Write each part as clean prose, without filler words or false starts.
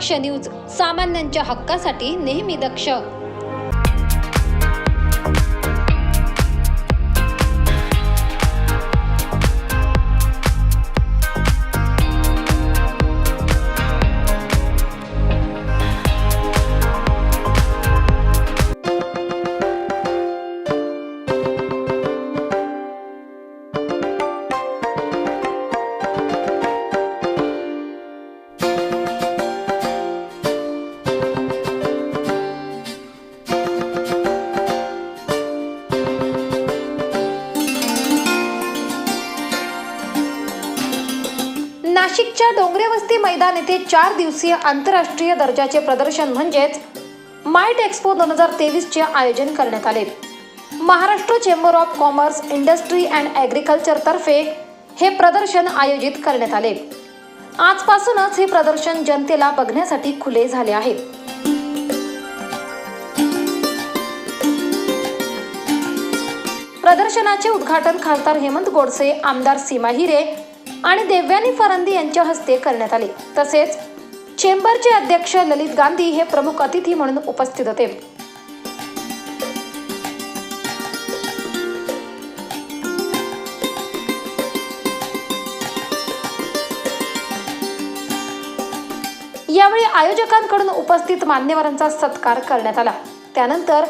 दक्ष news, सामान्यांच्या हक्कासाठी नेहमी दक्ष. नाशिकच्या डोंगरेवस्ती मैदान येथे 4 दिवसीय आंतरराष्ट्रीय दर्जाचे प्रदर्शन म्हणजेच माइट एक्स्पो 2023 चे आयोजन करण्यात आले. Maharashtra chamber of commerce, industry and agriculture तर्फे हे प्रदर्शन आयोजित करण्यात आले. आजपासूनच हे प्रदर्शन जनतेला बघण्यासाठी खुले झाले आहे. प्रदर्शनाचे उद्घाटन खासदार हेमंत गोडसे, आमदार सीमा हिरे आणि देवयानी फरांदी यांच्या हस्ते करण्यात आले. तसेच चेंबरचे अध्यक्ष ललित गांधी हे प्रमुख अतिथी म्हणून उपस्थित होते. यावेळी आयोजकांकडून उपस्थित मान्यवरांचा सत्कार करण्यात आला. त्यानंतर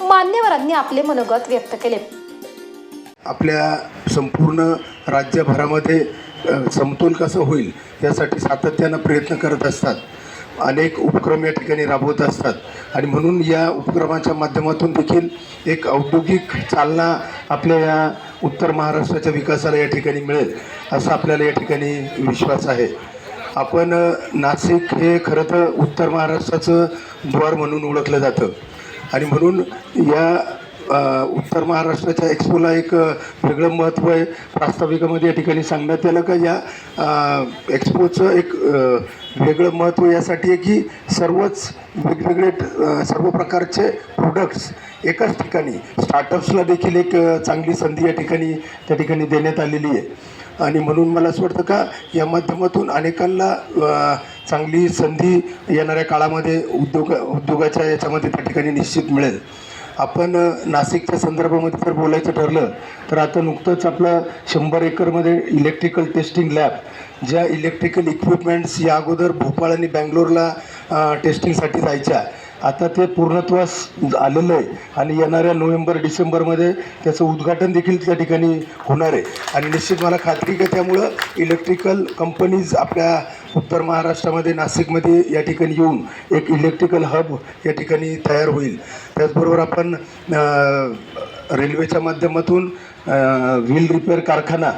मान्यवरांनी आपले मनोगत व्यक्त केले. आपल्या संपूर्ण राज्यभरामध्ये समतोल कसं होईल यासाठी सातत्यानं प्रयत्न करत असतात. अनेक उपक्रम या ठिकाणी राबवत असतात आणि म्हणून या उपक्रमाच्या माध्यमातून देखील एक औद्योगिक चालना आपल्या या उत्तर महाराष्ट्राच्या विकासाला या ठिकाणी मिळेल असा आपल्याला या ठिकाणी विश्वास आहे. आपण नाशिक हे खरं तर उत्तर महाराष्ट्राचं द्वार म्हणून ओळखलं जातं आणि म्हणून या उत्तर महाराष्ट्राच्या एक्स्पोला एक वेगळं महत्त्व आहे. प्रास्ताविकामध्ये या ठिकाणी सांगण्यात आलं का या एक्स्पोचं एक वेगळं महत्त्व यासाठी आहे की सर्वच वेगवेगळे सर्व प्रकारचे प्रोडक्ट्स एकाच ठिकाणी, स्टार्टअप्सला देखील एक चांगली संधी या ठिकाणी त्या ठिकाणी देण्यात आलेली आहे आणि म्हणून मला असं वाटतं का या माध्यमातून अनेकांना चांगली संधी येणाऱ्या काळामध्ये उद्योगाच्या याच्यामध्ये त्या ठिकाणी निश्चित मिळेल. आपण नाशिकच्या संदर्भामध्ये जर बोलायचं ठरलं तर आता नुकतंच आपलं 100 एकरमध्ये इलेक्ट्रिकल टेस्टिंग लॅब, ज्या इलेक्ट्रिकल इक्विपमेंट्स या अगोदर भोपाळ आणि बँगलोरला टेस्टिंगसाठी जायच्या, आता ते पूर्णत्वास आलेलं आहे आणि येणाऱ्या नोव्हेंबर-डिसेंबरमध्ये त्याचं उद्घाटन देखील त्या ठिकाणी होणार आहे आणि निश्चित मला खात्री आहे त्यामुळं इलेक्ट्रिकल कंपनीज आपल्या उत्तर महाराष्ट्रामध्ये नाशिकमध्ये या ठिकाणी येऊन एक इलेक्ट्रिकल हब या ठिकाणी तयार होईल. त्याचबरोबर आपण रेल्वेच्या माध्यमातून व्हील रिपेअर कारखाना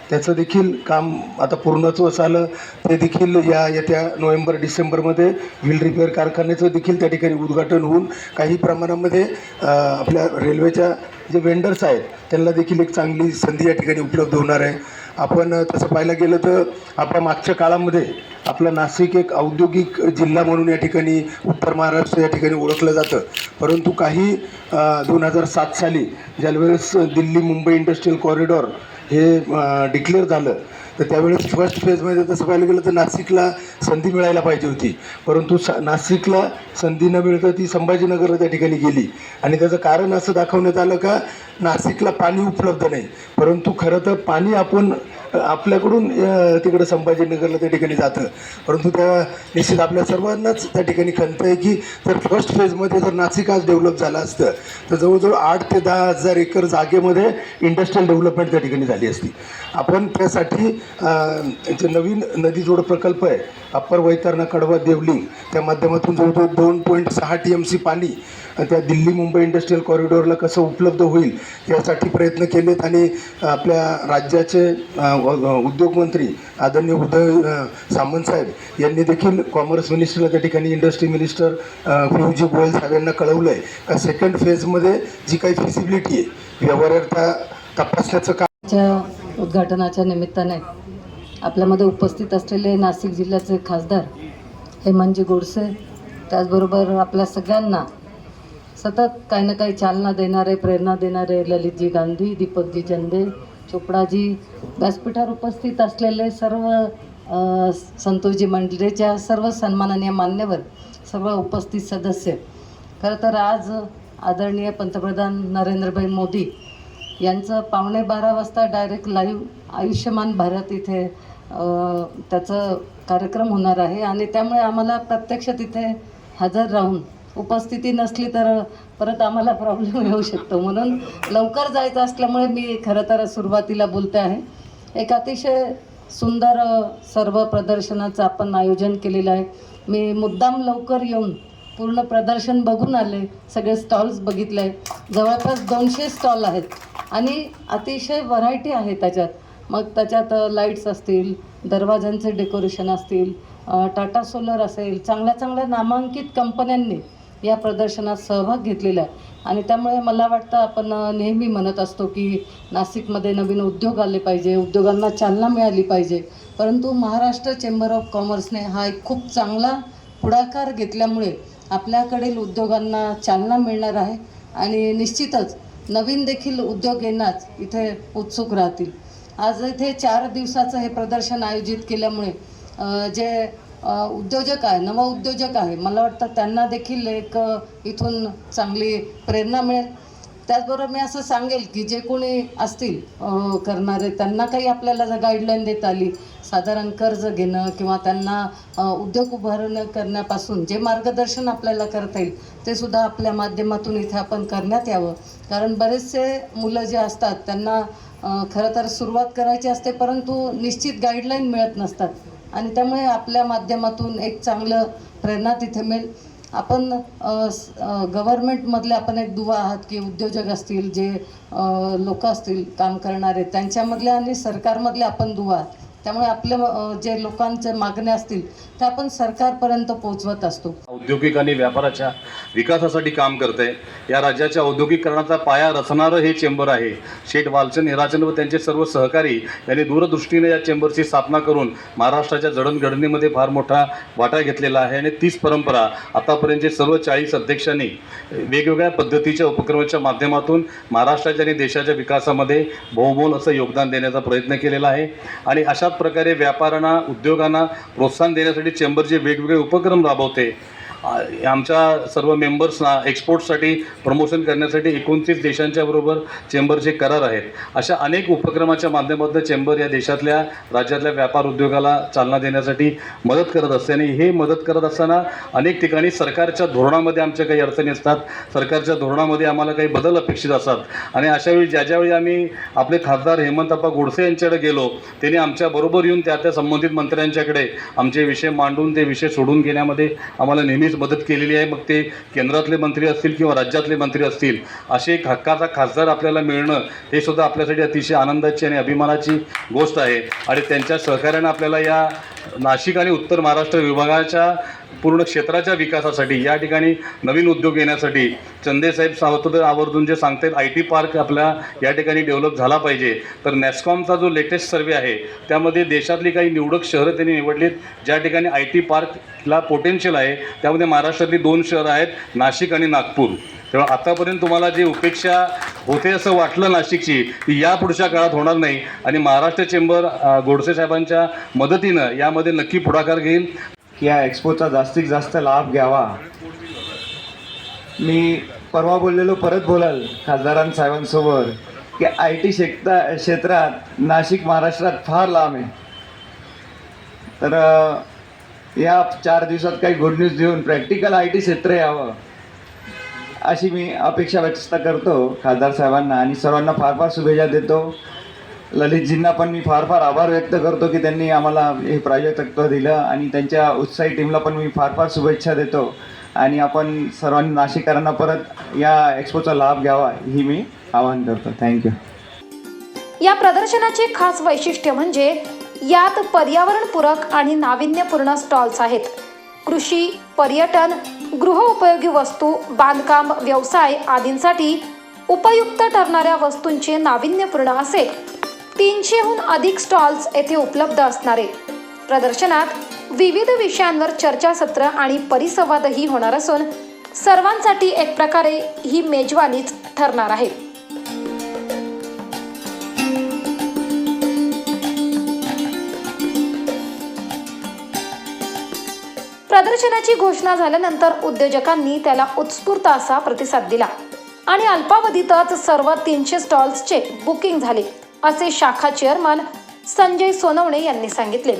त्याचं देखील काम आता पूर्णत्वास आलं. ते देखील या येत्या नोव्हेंबर-डिसेंबरमध्ये व्हील रिपेअर कारखान्याचं देखील त्या ठिकाणी उद्घाटन होऊन काही प्रमाणामध्ये आपल्या रेल्वेच्या जे वेंडर्स आहेत त्यांना देखील एक चांगली संधी या ठिकाणी उपलब्ध होणार आहे. आपण तसं पाहायला गेलं तर आपल्या मागच्या काळामध्ये आपलं नाशिक एक औद्योगिक जिल्हा म्हणून या ठिकाणी उत्तर महाराष्ट्र या ठिकाणी ओळखलं जातं. परंतु काही 2007 साली ज्यावेळेस दिल्ली-मुंबई इंडस्ट्रियल कॉरिडॉर हे डिक्लेअर झालं तर त्यावेळेस फर्स्ट फेजमध्ये तसं पाहायला गेलं तर नाशिकला संधी मिळायला पाहिजे होती, परंतु नाशिकला संधी न मिळता ती संभाजीनगरला त्या ठिकाणी गेली आणि त्याचं कारण असं दाखवण्यात आलं का नाशिकला पाणी उपलब्ध नाही, परंतु खरं तर पाणी आपण आपल्याकडून तिकडं संभाजीनगरला त्या ठिकाणी जातं. परंतु त्या निश्चित आपल्या सर्वांनाच त्या ठिकाणी खंत आहे की जर फर्स्ट फेजमध्ये जर नाशिक आज डेव्हलप झालं असतं तर जवळजवळ 8 ते 10 हजार एकर जागेमध्ये इंडस्ट्रियल डेव्हलपमेंट त्या ठिकाणी झाली असती. आपण त्यासाठी जे नवीन नदीजोड प्रकल्प आहे अप्पर वैतरणा कडवा देवलिंग त्या माध्यमातून जवळजवळ 2.6 TMC पाणी त्या दिल्ली-मुंबई इंडस्ट्रियल कॉरिडॉरला कसं उपलब्ध होईल यासाठी प्रयत्न केलेत आणि आपल्या राज्याचे उद्योगमंत्री आदरणीय उदय सामंत साहेब यांनी देखील कॉमर्स मिनिस्टरला त्या ठिकाणी इंडस्ट्री मिनिस्टर पियुष गोयल साहेब यांना कळवलं आहे का सेकंड फेजमध्ये जी काही फिजिबिलिटी आहे व्यवहार्यता तपासण्याचं काम उद्घाटनाच्या निमित्ताने आपल्यामध्ये उपस्थित असलेले नाशिक जिल्ह्याचे खासदार हेमंतजी गोडसे, त्याचबरोबर आपल्या सगळ्यांना सतत काही ना काही चालना देणारे, प्रेरणा देणारे ललितजी गांधी, दीपकजी चंदे, चोपडाजी, व्यासपीठावर उपस्थित असलेले सर्व संतोषजी मंडळीच्या सर्व सन्माननीय मान्यवर, सर्व उपस्थित सदस्य, खरं तर आज आदरणीय पंतप्रधान नरेंद्रभाई मोदी यांचं 11:15 वाजता डायरेक्ट लाईव्ह आयुष्यमान भारत इथे त्याचं कार्यक्रम होणार आहे आणि त्यामुळे आम्हाला प्रत्यक्ष तिथे हजर राहून, उपस्थिती नसली तर परत आम्हाला प्रॉब्लेम येऊ शकतो, म्हणून लवकर जायचं असल्यामुळे मी खरं तर सुरुवातीला बोलते आहे. एक अतिशय सुंदर सर्व प्रदर्शनाचं आपण आयोजन केलेलं आहे. मी मुद्दाम लवकर येऊन पूर्ण प्रदर्शन बघून आले, सगळे स्टॉल्स बघितले. जवळपास 200 स्टॉल आहेत आणि अतिशय व्हरायटी आहे त्याच्यात. मग त्याच्यात लाईट्स असतील, दरवाजांचे डेकोरेशन असतील, टाटा सोलर असेल, चांगल्या चांगल्या नामांकित कंपन्यांनी या प्रदर्शनात सहभाग घेतलेला आहे. आणि त्यामुळे मला वाटतं आपण नेहमी म्हणत असतो की नाशिकमध्ये नवीन उद्योग आले पाहिजे, उद्योगांना चालना मिळाली पाहिजे, परंतु महाराष्ट्र चेंबर ऑफ कॉमर्सने हा एक खूप चांगला पुढाकार घेतल्यामुळे आपल्याकडील उद्योगांना चालना मिळणार आहे आणि निश्चितच नवीन देखील उद्योग येण्यास इथे उत्सुक राहतील. आज इथे 4 दिवसाचं हे प्रदर्शन आयोजित केल्यामुळे जे उद्योजक आहे, नवउद्योजक आहे, मला वाटतं त्यांना देखील एक इथून चांगली प्रेरणा मिळेल. त्याचबरोबर मी असं सांगेल की जे कोणी असतील करणारे, त्यांना काही आपल्याला जर गाईडलाईन देता आली, साधारण कर्ज घेणं किंवा त्यांना उद्योग उभारणं करण्यापासून जे मार्गदर्शन आपल्याला करता येईल ते सुद्धा आपल्या माध्यमातून इथे आपण करण्यात यावं. कारण बरेचसे मुलं जे असतात त्यांना खरं तर सुरुवात करायची असते, परंतु निश्चित गाईडलाईन मिळत नसतात आणि त्यामुळे आपल्या माध्यमातून एक चांगलं प्रेरणा तिथे मिळेल. आपण गव्हर्नमेंटमधले आपण एक दुवा आहात की उद्योजक असतील, जे लोक असतील काम करणारे, त्यांच्यामधले आणि सरकारमधले आपण दुवा आहात. त्यामुळे आपले जे लोकांचे मागण्या असतील त्या आपण सरकारपर्यंत पोहोचवत असतो. औद्योगिक आणि व्यापाराच्या विकासासाठी काम करते. या राज्याच्या औद्योगिकरणाचा पाया रचणारं हे चेंबर आहे. शेठ वालचंद हिराचंद व त्यांचे सर्व सहकारी यांनी दूरदृष्टीने या चेंबरची स्थापना करून महाराष्ट्राच्या जडणघडणीमध्ये फार मोठा वाटा घेतलेला आहे आणि तीच परंपरा आतापर्यंतचे सर्व 40 अध्यक्षांनी वेगवेगळ्या पद्धतीच्या उपक्रमाच्या माध्यमातून महाराष्ट्राच्या आणि देशाच्या विकासामध्ये बहुमोल असं योगदान देण्याचा प्रयत्न केलेला आहे. आणि अशाच प्रकारे व्यापाऱ्यांना, उद्योगांना प्रोत्साहन देण्यासाठी चेंबरचे वेगवेगळे उपक्रम राबवते. आमच्या सर्व मेंबर्सना एक्सपोर्टसाठी प्रमोशन करण्यासाठी 29 देशांच्या बरोबर चेंबरचे करार आहेत. अशा अनेक उपक्रमाच्या माध्यमातून चेंबर या देशातल्या, राज्यातल्या व्यापार उद्योगाला चालना देण्यासाठी मदत करत असते. आणि हे मदत करत असताना अनेक ठिकाणी सरकारच्या धोरणामध्ये आमच्या काही अडचणी असतात, सरकारच्या धोरणामध्ये आम्हाला काही बदल अपेक्षित असतात आणि अशावेळी ज्यावेळी आम्ही आपले खासदार हेमंतप्पा गोडसे यांच्याकडे गेलो, त्यांनी आमच्याबरोबर येऊन त्या संबंधित मंत्र्यांच्याकडे आमचे विषय मांडून ते विषय सोडून घेण्यामध्ये आम्हाला नेहमीच मदत केलेली आहे. मग ते केंद्रातले मंत्री असतील किंवा राज्यातले मंत्री असतील, असे एक हक्काचा खासदार आपल्याला मिळणं हे सुद्धा आपल्यासाठी अतिशय आनंदाची आणि अभिमानाची गोष्ट आहे. आणि त्यांच्या सहकार्यानं आपल्याला या नाशिक आणि उत्तर महाराष्ट्र विभागाच्या पूर्ण क्षेत्राच्या विकासासाठी, या ठिकाणी नवीन उद्योग येण्यासाठी चंदेसाहेब सावत्र आवर्जून जे सांगतात, IT पार्क आपल्या या ठिकाणी डेव्हलप झाला पाहिजे. तर नॅस्कॉमचा जो लेटेस्ट सर्वे आहे त्यामध्ये देशातली काही निवडक शहरं त्यांनी निवडलीत ज्या ठिकाणी IT पार्कला पोटेन्शियल आहे. त्यामध्ये महाराष्ट्रातली 2 शहरं आहेत, नाशिक आणि नागपूर. तेव्हा आतापर्यंत तुम्हाला जी उपेक्षा होते असं वाटलं नाशिकची, ती या पुढच्या काळात होणार नाही. आणि महाराष्ट्र चेंबर गोडसे साहेबांच्या मदतीनं यामध्ये नक्की पुढाकार घेईल. या एक्सपोचा जास्तीत जास्त लाभ घ्यावा. मी परवा बोललेलो, परत बोलाल खासदारांसाहेबांसोबत की IT क्षेत्रात नाशिक महाराष्ट्रात फार लांब आहे. तर या 4 दिवसात काही गुड न्यूज देऊन प्रॅक्टिकल IT क्षेत्र यावं अशी मी अपेक्षा व्यक्त करतो खासदार साहेबांना आणि सर्वांना फार फार शुभेच्छा देतो. ललितजींना पण मी फार फार आभार व्यक्त करतो की त्यांनी आम्हाला हे प्रोजेक्ट दिलं आणि त्यांच्या उत्साही टीमला पण मी फार फार शुभेच्छा देतो. आणि आपण सर्वांनी नाशिककरांना परत या एक्सपोचा लाभ घ्यावा ही मी आवाहन करतो. थँक्यू. या प्रदर्शनाचे खास वैशिष्ट्य म्हणजे यात पर्यावरणपूरक आणि नाविन्यपूर्ण स्टॉल्स आहेत. कृषी, पर्यटन, गृहोपयोगी वस्तू, बांधकाम, व्यवसाय आदींसाठी उपयुक्त ठरणाऱ्या वस्तूंचे नाविन्यपूर्ण असे 300हून अधिक स्टॉल्स येथे उपलब्ध असणारे प्रदर्शनात विविध विषयांवर चर्चासत्र आणि परिसंवादही होणार असून सर्वांसाठी एक प्रकारे ही मेजवानीच ठरणार आहे. प्रदर्शनाची घोषणा झाल्यानंतर उद्योजकांनी त्याला उत्स्फूर्त असा प्रतिसाद दिला आणि अल्पावधीतच सर्व 300 स्टॉल्सचे बुकिंग झाले, असे शाखा चेअरमन संजय सोनवणे यांनी सांगितले.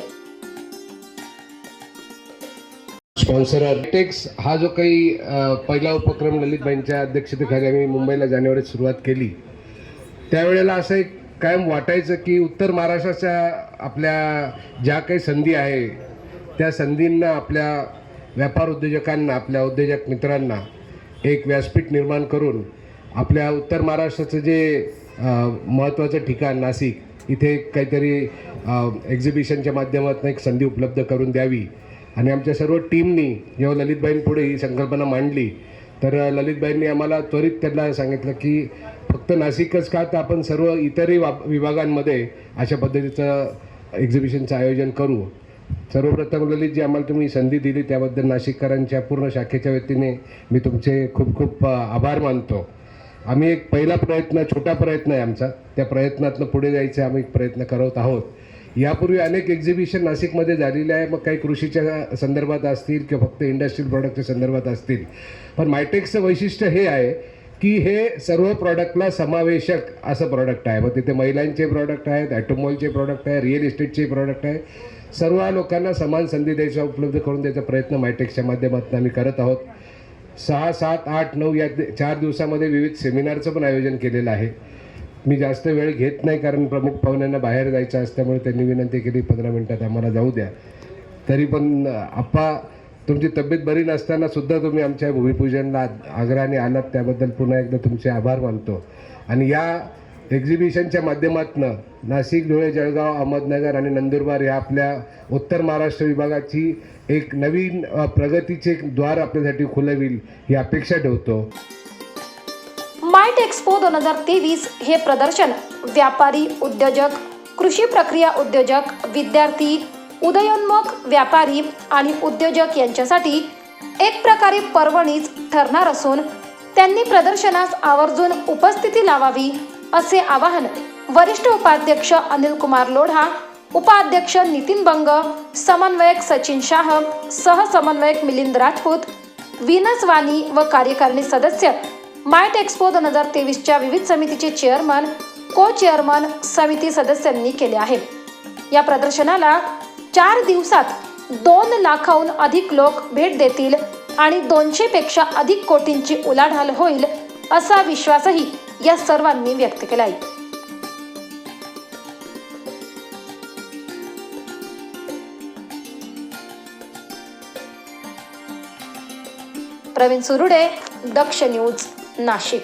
स्पॉन्सर टेक्स हा जो काही पहिला उपक्रम ललितबाईंच्या अध्यक्षतेखाली आम्ही मुंबईला जानेवारीत सुरुवात केली, त्यावेळेला असं एक कायम वाटायचं की उत्तर महाराष्ट्राच्या आपल्या ज्या काही संधी आहे त्या संधींना आपल्या व्यापार उद्योजकांना, आपल्या उद्योजक मित्रांना एक व्यासपीठ निर्माण करून आपल्या उत्तर महाराष्ट्राचं जे महत्त्वाचं ठिकाण नाशिक, इथे काहीतरी एक्झिबिशनच्या माध्यमातून एक संधी उपलब्ध करून द्यावी. आणि आमच्या सर्व टीमनी जेव्हा ललितबाईंपुढे ही संकल्पना मांडली तर ललितबाईंनी आम्हाला त्वरित त्यांना सांगितलं की फक्त नाशिकच का, तर आपण सर्व इतरही विभागांमध्ये अशा पद्धतीचं एक्झिबिशनचं आयोजन करू. सर्वप्रथम ललितजी, आम्हाला तुम्ही संधी दिली त्याबद्दल नाशिककरांच्या पूर्ण शाखेच्या वतीने मी तुमचे खूप खूप आभार मानतो. आम्ही एक पहिला प्रयत्न, छोटा प्रयत्न आहे आमचा, त्या प्रयत्नातनं पुढे जायचे आम्ही एक प्रयत्न करत आहोत. यापूर्वी अनेक एक्झिबिशन नाशिकमध्ये झालेले आहे, मग काही कृषीच्या संदर्भात असतील किंवा फक्त इंडस्ट्रियल प्रॉडक्टच्या संदर्भात असतील. पण मायटेक्सचं वैशिष्ट्य हे आहे की हे सर्व प्रॉडक्टला समावेशक असं प्रॉडक्ट आहे. मग तिथे महिलांचे प्रॉडक्ट आहेत, ॲटोमोबाईलचे प्रॉडक्ट आहे, रिअल इस्टेटचे प्रॉडक्ट आहे. सर्व लोकांना समान संधी द्यायचा, उपलब्ध करून द्यायचा प्रयत्न मायटेक्सच्या माध्यमातून आम्ही करत आहोत. 6, 7, 8, 9 या 4 दिवसामध्ये विविध सेमिनारचं पण आयोजन केलेलं आहे. मी जास्त वेळ घेत नाही कारण प्रमुख पाहुण्यांना बाहेर जायचं असल्यामुळे त्यांनी विनंती केली 15 मिनिटात आम्हाला जाऊ द्या. तरी पण आप्पा, तुमची तब्येत बरी नसताना सुद्धा तुम्ही आमच्या भूमिपूजनला आग्रहाने आलात, त्याबद्दल पुन्हा एकदा तुमचे आभार मानतो. आणि या एक्झिबिशनच्या माध्यमातून नाशिक, धुळे, जळगाव, अहमदनगर आणि नंदुरबार या आपल्या उत्तर महाराष्ट्र विभागाची एक नवीन प्रगतीचे द्वार आपल्यासाठी खुलं होईल ही अपेक्षा ठेवतो. माइट एक्सपो 2023 हे प्रदर्शन व्यापारी, उद्योजक, कृषी प्रक्रिया उद्योजक, विद्यार्थी, उदयोन्मुख व्यापारी आणि उद्योजक यांच्यासाठी एक प्रकारे पर्वणीच ठरणार असून त्यांनी प्रदर्शनास आवर्जून उपस्थिती लावावी, असे आवाहन वरिष्ठ उपाध्यक्ष अनिल कुमार लोढा, उपाध्यक्ष नितीन बंग, समन्वयक सचिन शाह, सहसमन्वयक मिलिंद राजपूत, विनस वाणी व कार्यकारिणी सदस्य माइट एक्सपो 2023च्या विविध समितीचे चेअरमन, को चेअरमन, समिती सदस्यांनी केले आहे. या प्रदर्शनाला 4 दिवसात 2 लाखाहून अधिक लोक भेट देतील आणि 200 पेक्षा अधिक कोटींची उलाढाल होईल, असा विश्वासही या सर्वांनी व्यक्त केला आहे. प्रवीण सुरुडे, दक्ष न्यूज, नाशिक.